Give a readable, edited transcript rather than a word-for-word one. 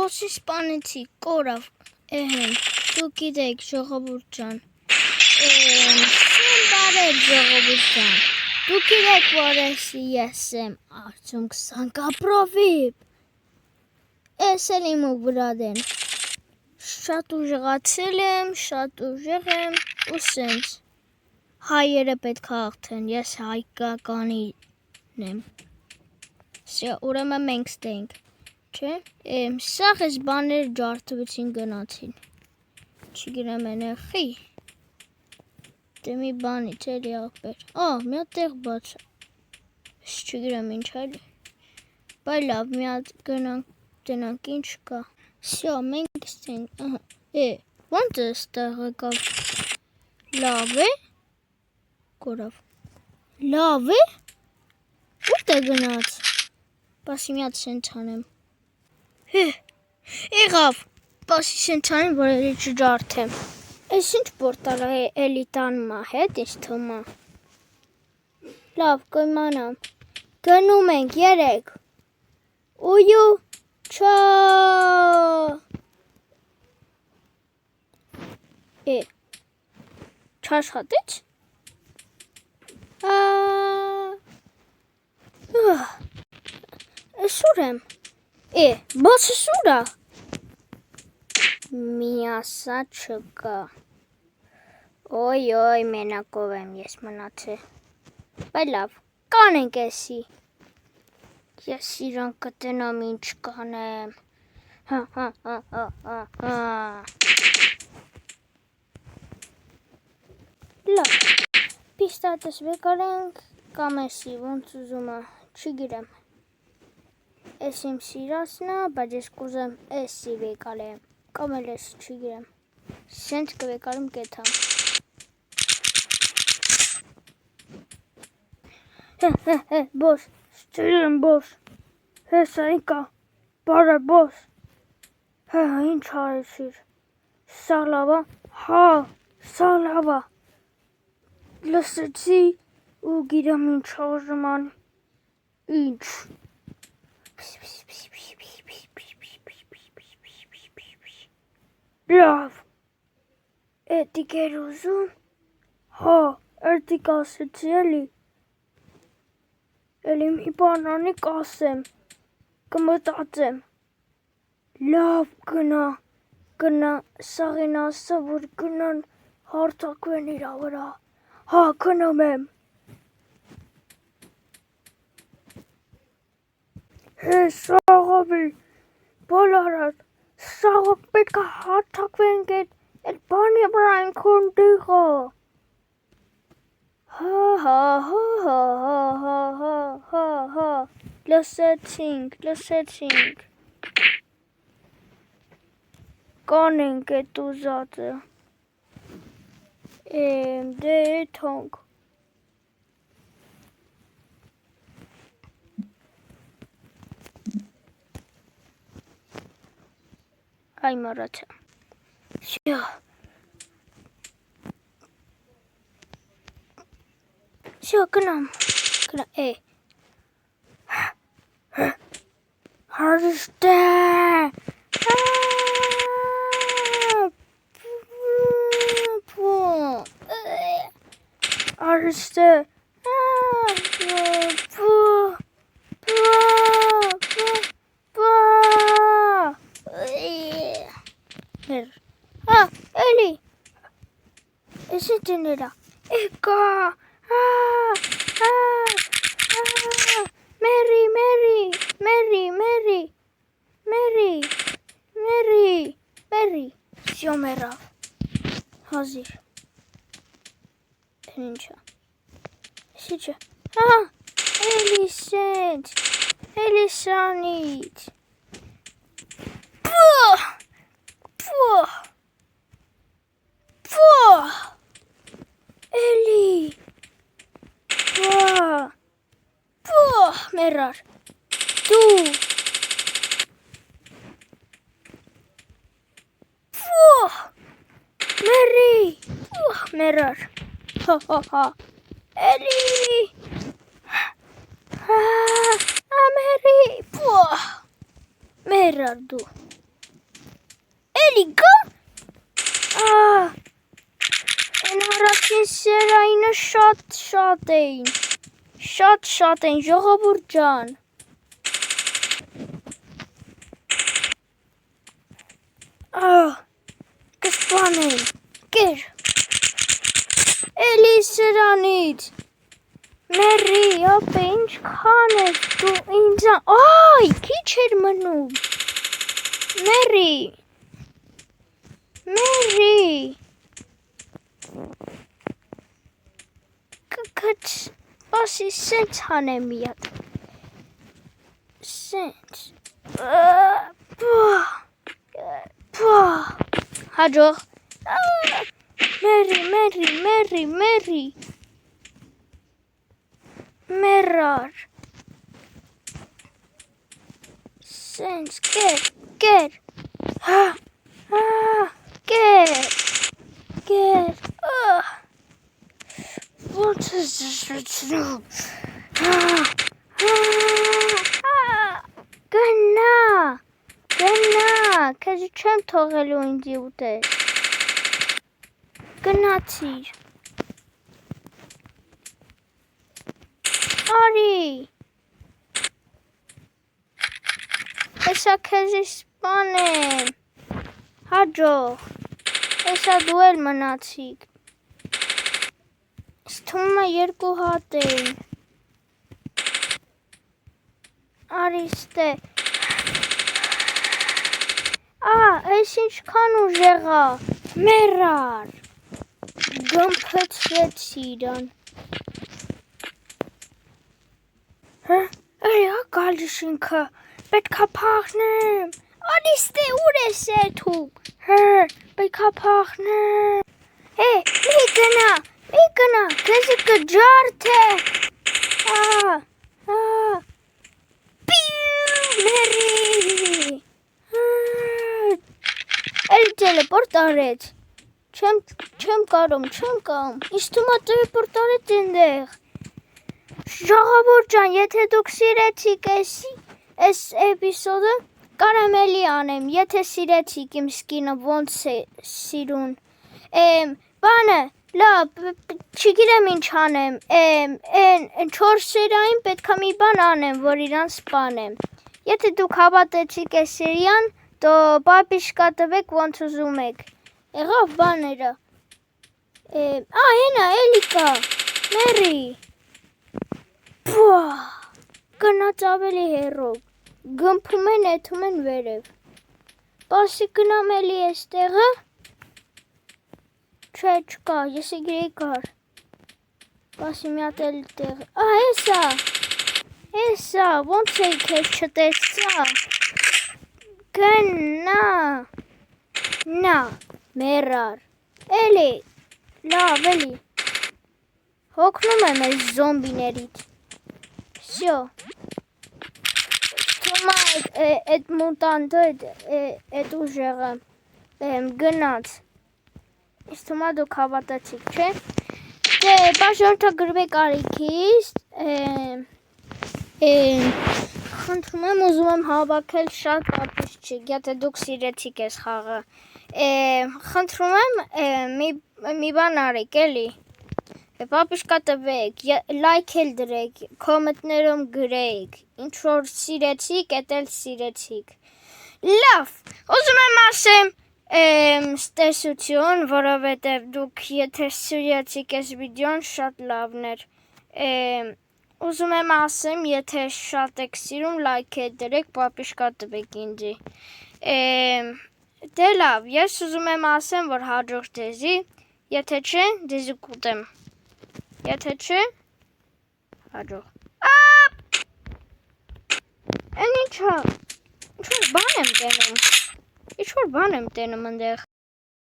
բոսի սպանեցի, կորավ, դու գիտեք ժողովուրդ ջան, բարև ժողովուրդ ջան, դու գիտեք, որ ես եմ արդյոք 20 կապրովիպ, ես էլ իմ ու վրադեն, շատ ուժեղացել եմ, շատ ուժեղ եմ ու սենց, հայերը պետք է հաղթեն, ես հայկականին եմ, ուրեմն մենք ստենք, չէ, սաղ ես բաներ ջարդվեցին գնացին, չգրեմ էնեղի, դե մի բանից էլի աղբեր, մի հատ տեղ բաց, ես չգրեմ ինչ այլի, բայ լավ, մի հատ գնանք, դենանք ինչ կա, սյո, մենք ստենք, ոնց է ստեղ եկավ, լավ է, կորավ, լավ է, ուտ է գնաց, բասի մի հատ սենց անեմ, եղավ, բասի սենց անեմ, որ էլի չջարդեմ, ես ինչ պորտալ է էլի տանում է, հետ ինձ թումա, լավ, կոյմանամ, գնում ենք, երեք, ույու, չա, չաշխատեց, Սուր եմ, բացը սուր է, մի ասա չկա, ոյ, մենակով եմ ես մնացել, բայ լավ, կանենք էսի, ես իրան կտենամ ինչ կանեմ, լավ, պիստատս վեկարենք, կամ էսի, ոնց ուզում է, չգիրեմ, ես իմ սիրասն է, բայց ես կուզեմ էսի վեկալեմ, կամ էլ էսի չգիրեմ, սենց կվեկալում կեթամ, բոս, չգիրեմ բոս, հեսա ինկա, բարը բոս, ինչ հարեցիր, սա լավա, սա լավա, լսեցի ու գիրեմ ինչ ուժման, ինչ, լավ, էտիկ էր ուզում, էտիկ ասեցի էլի, էլի մի բանանի կասեմ, կմտածեմ, լավ գնա, սաղին ասա, որ գնան հարցակվեն իրա վրա, գնում եմ, սաղավի, բոլորդ, սաղով պետք է հարցակվենք էտ բանի վրա ինքոն դիղա, լսեցինք, կանենք էտ ուզածը, դե էթոնք, այ մարացա, սյո, գնամ, հարստե, հարստե, էլի, ես է տեներա, էկա, մերի, սյո մերավ, հազիր, ինչա, սիչը, էլի սենց, էլի սանից, էլի, մերար, դու, մերար, էլի, մերի, մերար դու, էլի գա։ Այն առաջին սերայինը շատ էին։ Շատ էին, ժողովուրդ ջան։ Կսպանեն, կեր։ Էլի սրանից։ Մերի, ապե, ինչքան ես դու ինձ, այ, քիչ էր մնում։ Մերի։ Կգաց, ասի սենց հանեմ միատ։ Սենց։ Հաջող։ Մերի։ Մերար։ Սենց, կեր։ Կեր։ Ոնց ես զշվեցնում։ Գնա, քեզ չեմ թողելու ինձի ուտել։ Գնացիր։ Արի։ Էսա քեզի սպանեմ։ Հաջող։ Էսա դու էլ մնացիք։ Թվում է 2 հատ էին։ Արի ստե։ Այս ինչքան ուժեղ է։ Մերար։ Գմփեցրեց իրան։ Էլի գալիս ինքը։ Պետքա փախնեմ։ Արի ստե ուր ես եթում։ Պետքա փախնեմ։ Մի գնա, քեզի կջարդե։ Մերի։ Էլի տելեպորտ արեց։ Չեմ կարում։ Ինչ թվում է տելեպորտ արեց այնտեղ։ Ժողովուրդ ջան, եթե դուք սիրեցիք այս էպիսոդը, կարամ էլի անեմ, եթե սիրեցիք իմ սկինը ոնց է սիրուն։ Բանը, լավ, չգիտեմ ինչ անեմ, այն 4 սերիային պետքա մի բան անեմ, որ իրան սպանեմ։ Եթե դուք հավատեցիք այս սերիան, તો պապիշկա տվեք ոնց ուզում եք։ Եղավ բաները։ Հենա, էլի կա, մերի։ Գնաց ավելի հեռով, գմփում են, էթում են վերև։ Պասի գնամ էլի էստեղը։ Չէ, չկա, ես եգրեի կար։ Պասի մի հատ էլ տեղ։ Էսա, ոնց էի քեզ չտեսա։ Գնա, մերար։ Էլի, լավ, էլի։ Հոգնում եմ այս զոմբիներից։ Всё։ Թումա այդ մուտանտը, այդ ուժեղը գնաց։ Իսկ թումա դուք հավատացիք, չէ։ Դե, բաժանորդագրվեք Արիքից, խնդրում եմ ուզում եմ հավաքել շատ պապիշչիկ, եթե դուք սիրեցիք այս խաղը։ Խնդրում եմ մի բան արեք, էլի։ Պապիշկա տվեք, լայք էլ դրեք, կոմենտներում գրեք, ինչ որ սիրեցիք, էդ էլ սիրեցիք։ Լավ, ուզում եմ ասեմ ստեսություն, որովհետև դուք եթե սիրեցիք այս վիդեոն շատ լավն էր։ Ուզում եմ ասեմ, եթե շատ եք սիրում, լայք է դրեք, պապիշկա տվեք ինձի։ Դե լավ, ես ուզում եմ ասեմ, որ հաջող դեզի, եթե չէ, դեզի կուտեմ։ Եթե չէ, հաջող։ Են ինչա, ինչ որ բան եմ տենում ընդեղ։